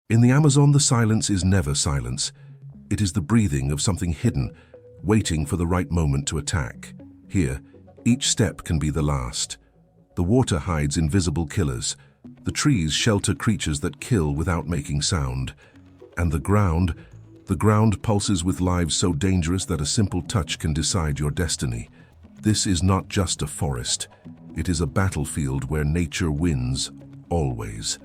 In the Amazon, the silence is never silence. It is the breathing of something hidden, waiting for the right moment to attack. Here, each step can be the last. The water hides invisible killers. The trees shelter creatures that kill without making sound. And the ground pulses with lives so dangerous that a simple touch can decide your destiny. This is not just a forest. It is a battlefield where nature wins, always.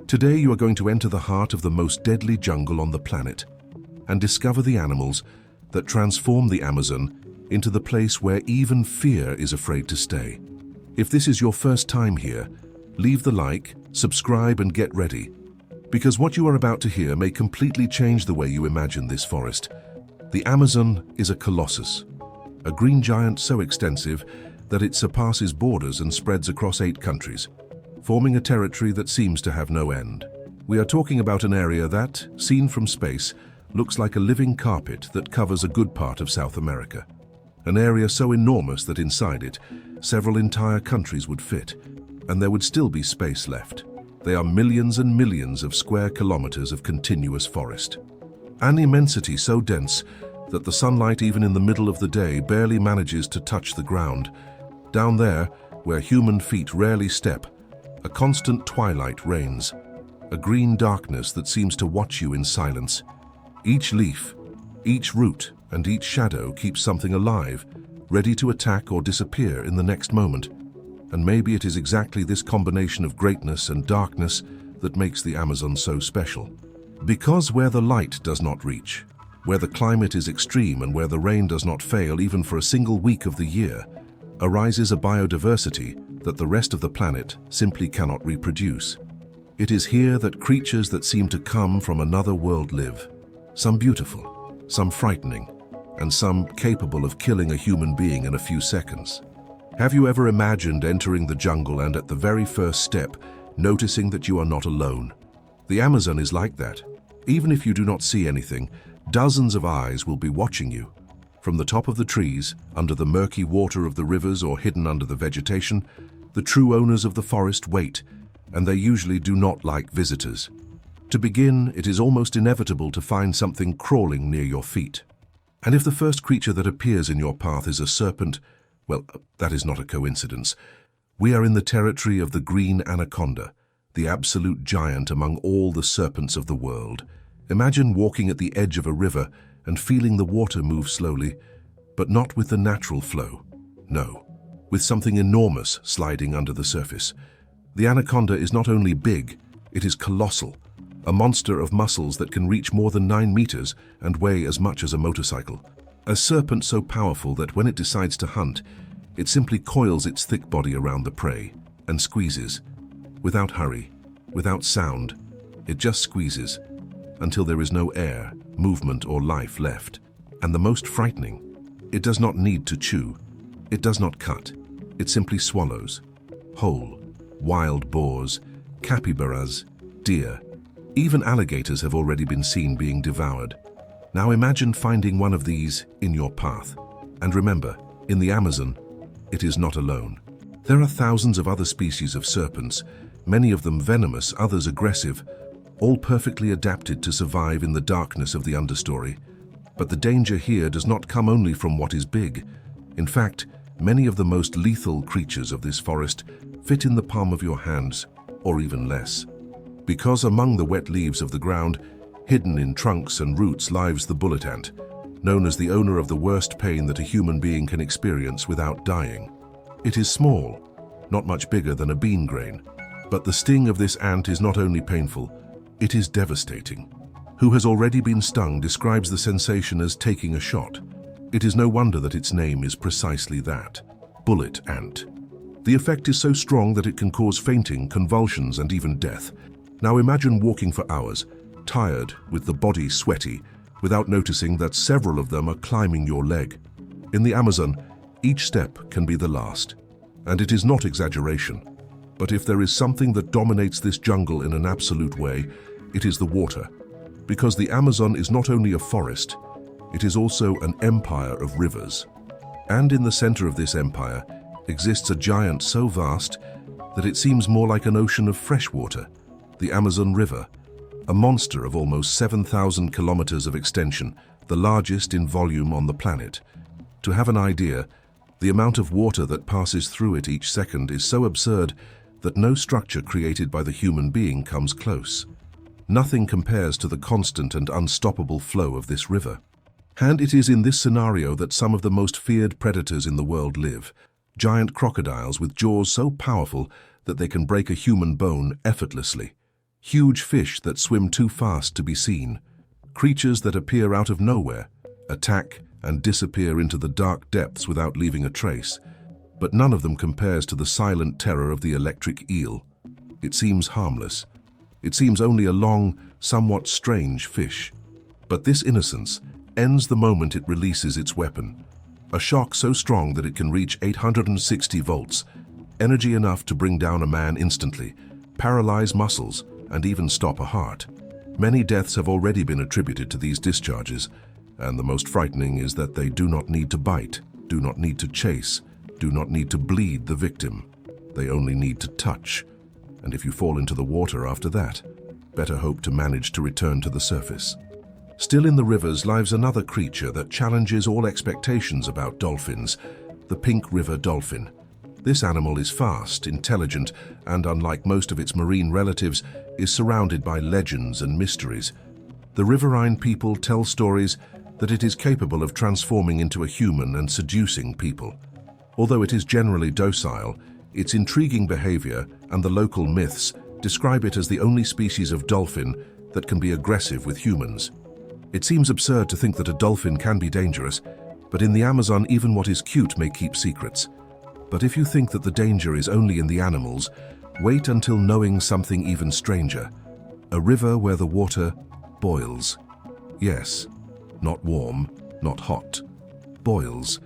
Today you are going to enter the heart of the most deadly jungle on the planet and discover the animals that transform the Amazon into the place where even fear is afraid to stay. If this is your first time here, leave the like, subscribe and get ready, because what you are about to hear may completely change the way you imagine this forest. The Amazon is a colossus, a green giant so extensive that it surpasses borders and spreads across 8 countries, forming a territory that seems to have no end. We are talking about an area that, seen from space, looks like a living carpet that covers a good part of South America. An area so enormous that inside it, several entire countries would fit, and there would still be space left. They are millions and millions of square kilometers of continuous forest. An immensity so dense that the sunlight, even in the middle of the day, barely manages to touch the ground. Down there, where human feet rarely step, a constant twilight reigns, a green darkness that seems to watch you in silence. Each leaf, each root, and each shadow keeps something alive, ready to attack or disappear in the next moment. And maybe it is exactly this combination of greatness and darkness that makes the Amazon so special. Because where the light does not reach, where the climate is extreme and where the rain does not fail even for a single week of the year, arises a biodiversity that the rest of the planet simply cannot reproduce. It is here that creatures that seem to come from another world live, some beautiful, some frightening, and some capable of killing a human being in a few seconds. Have you ever imagined entering the jungle and at the very first step, noticing that you are not alone? The Amazon is like that. Even if you do not see anything, dozens of eyes will be watching you. From the top of the trees, under the murky water of the rivers or hidden under the vegetation, the true owners of the forest wait, and they usually do not like visitors. To begin, it is almost inevitable to find something crawling near your feet. And if the first creature that appears in your path is a serpent, well, that is not a coincidence. We are in the territory of the green anaconda, the absolute giant among all the serpents of the world. Imagine walking at the edge of a river and feeling the water move slowly, but not with the natural flow. No, with something enormous sliding under the surface. The anaconda is not only big, it is colossal, a monster of muscles that can reach more than 9 meters and weigh as much as a motorcycle. A serpent so powerful that when it decides to hunt, it simply coils its thick body around the prey and squeezes. Without hurry, without sound, it just squeezes until there is no air, movement or life left. And the most frightening, it does not need to chew. It does not cut. It simply swallows. Whole, wild boars, capybaras, deer, even alligators have already been seen being devoured. Now imagine finding one of these in your path. And remember, in the Amazon, it is not alone. There are thousands of other species of serpents, many of them venomous, others aggressive, all perfectly adapted to survive in the darkness of the understory. But the danger here does not come only from what is big. In fact, many of the most lethal creatures of this forest fit in the palm of your hands, or even less. Because among the wet leaves of the ground, hidden in trunks and roots, lives the bullet ant, known as the owner of the worst pain that a human being can experience without dying. It is small, not much bigger than a bean grain, but the sting of this ant is not only painful, it is devastating. Who has already been stung describes the sensation as taking a shot. It is no wonder that its name is precisely that, bullet ant. The effect is so strong that it can cause fainting, convulsions, and even death. Now imagine walking for hours, tired, with the body sweaty, without noticing that several of them are climbing your leg. In the Amazon, each step can be the last. And it is not exaggeration. But if there is something that dominates this jungle in an absolute way, it is the water. Because the Amazon is not only a forest, it is also an empire of rivers. And in the center of this empire exists a giant so vast that it seems more like an ocean of fresh water, the Amazon River. a monster of almost 7,000 kilometers of extension, the largest in volume on the planet. To have an idea, the amount of water that passes through it each second is so absurd that no structure created by the human being comes close. Nothing compares to the constant and unstoppable flow of this river. And it is in this scenario that some of the most feared predators in the world live. Giant crocodiles with jaws so powerful that they can break a human bone effortlessly. Huge fish that swim too fast to be seen. Creatures that appear out of nowhere, attack and disappear into the dark depths without leaving a trace. But none of them compares to the silent terror of the electric eel. It seems harmless. It seems only a long, somewhat strange fish. But this innocence ends the moment it releases its weapon. A shock so strong that it can reach 860 volts, energy enough to bring down a man instantly, paralyze muscles, and even stop a heart. Many deaths have already been attributed to these discharges, and the most frightening is that they do not need to bite, do not need to chase, do not need to bleed the victim. They only need to touch. And if you fall into the water after that, better hope to manage to return to the surface. Still in the rivers lives another creature that challenges all expectations about dolphins, the pink river dolphin. This animal is fast, intelligent, and unlike most of its marine relatives, is surrounded by legends and mysteries. The riverine people tell stories that it is capable of transforming into a human and seducing people. Although it is generally docile, its intriguing behavior and the local myths describe it as the only species of dolphin that can be aggressive with humans. It seems absurd to think that a dolphin can be dangerous, but in the Amazon even what is cute may keep secrets. But if you think that the danger is only in the animals, wait until knowing something even stranger. A river where the water boils. Yes, not warm, not hot. Boils.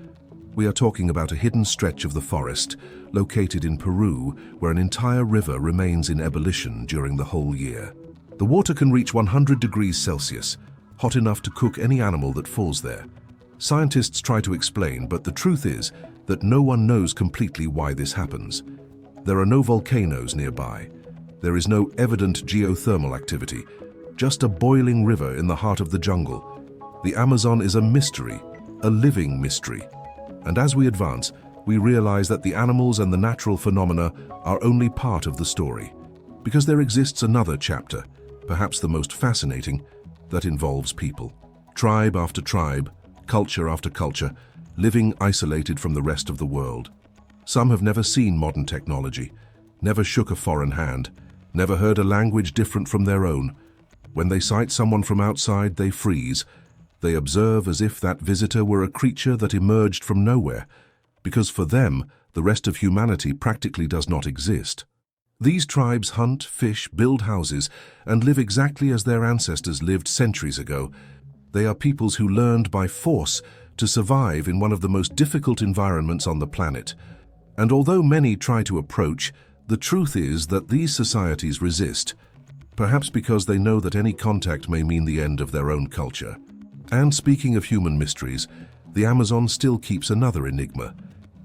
We are talking about a hidden stretch of the forest, located in Peru, where an entire river remains in ebullition during the whole year. The water can reach 100 degrees Celsius, hot enough to cook any animal that falls there. Scientists try to explain, but the truth is that no one knows completely why this happens. There are no volcanoes nearby. There is no evident geothermal activity, just a boiling river in the heart of the jungle. The Amazon is a mystery, a living mystery. And as we advance, we realize that the animals and the natural phenomena are only part of the story, because there exists another chapter, perhaps the most fascinating, that involves people. Tribe after tribe, culture after culture, living isolated from the rest of the world. Some have never seen modern technology, never shook a foreign hand, never heard a language different from their own. When they sight someone from outside, they freeze. They observe as if that visitor were a creature that emerged from nowhere, because for them, the rest of humanity practically does not exist. These tribes hunt, fish, build houses, and live exactly as their ancestors lived centuries ago. They are peoples who learned by force to survive in one of the most difficult environments on the planet. And although many try to approach, the truth is that these societies resist, perhaps because they know that any contact may mean the end of their own culture. And speaking of human mysteries, the Amazon still keeps another enigma: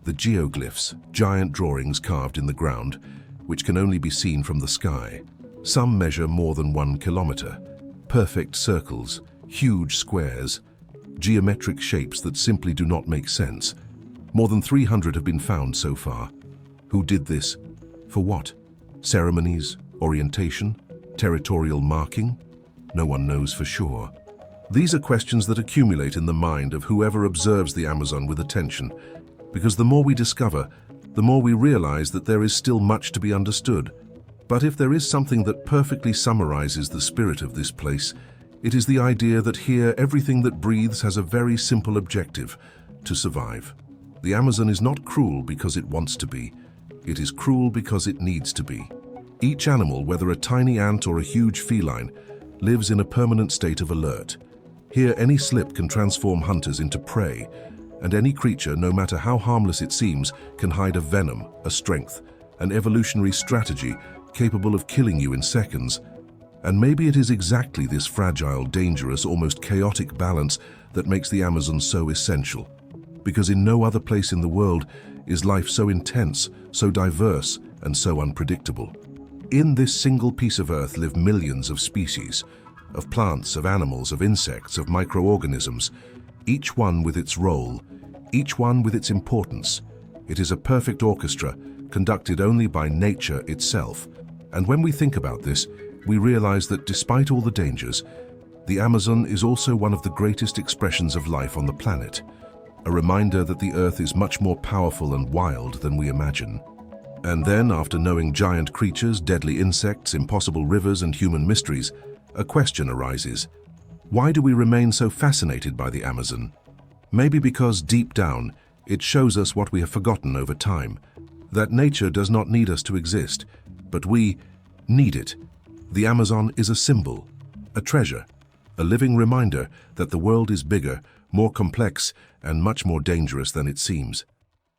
the geoglyphs, giant drawings carved in the ground, which can only be seen from the sky. Some measure more than 1 kilometer. Perfect circles, huge squares, geometric shapes that simply do not make sense. More than 300 have been found so far. Who did this? For what? Ceremonies? Orientation? Territorial marking? No one knows for sure. These are questions that accumulate in the mind of whoever observes the Amazon with attention, because the more we discover, the more we realize that there is still much to be understood. But if there is something that perfectly summarizes the spirit of this place, it is the idea that here everything that breathes has a very simple objective: to survive. The Amazon is not cruel because it wants to be. It is cruel because it needs to be. Each animal, whether a tiny ant or a huge feline, lives in a permanent state of alert. Here any slip can transform hunters into prey, and any creature, no matter how harmless it seems, can hide a venom, a strength, an evolutionary strategy capable of killing you in seconds. And maybe it is exactly this fragile, dangerous, almost chaotic balance that makes the Amazon so essential. Because in no other place in the world is life so intense, so diverse, and so unpredictable. In this single piece of Earth live millions of species, of plants, of animals, of insects, of microorganisms, each one with its role, each one with its importance. It is a perfect orchestra, conducted only by nature itself. And when we think about this, we realize that despite all the dangers, the Amazon is also one of the greatest expressions of life on the planet, a reminder that the Earth is much more powerful and wild than we imagine. And then, after knowing giant creatures, deadly insects, impossible rivers, and human mysteries, a question arises. Why do we remain so fascinated by the Amazon? Maybe because deep down, it shows us what we have forgotten over time, that nature does not need us to exist, but we need it. The Amazon is a symbol, a treasure, a living reminder that the world is bigger, more complex, and much more dangerous than it seems.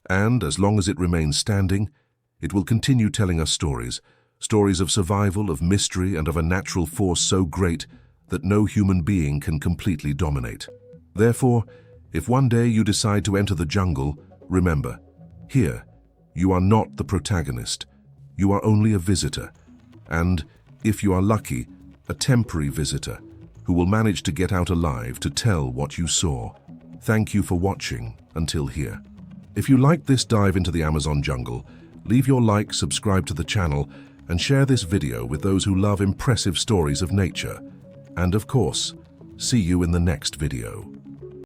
And as long as it remains standing, it will continue telling us stories of survival, of mystery, and of a natural force so great that no human being can completely dominate. Therefore, if one day you decide to enter the jungle, remember, here, you are not the protagonist. You are only a visitor, and, if you are lucky, a temporary visitor who will manage to get out alive to tell what you saw. Thank you for watching until here. If you liked this dive into the Amazon jungle, leave your like, subscribe to the channel, and share this video with those who love impressive stories of nature. And of course, see you in the next video.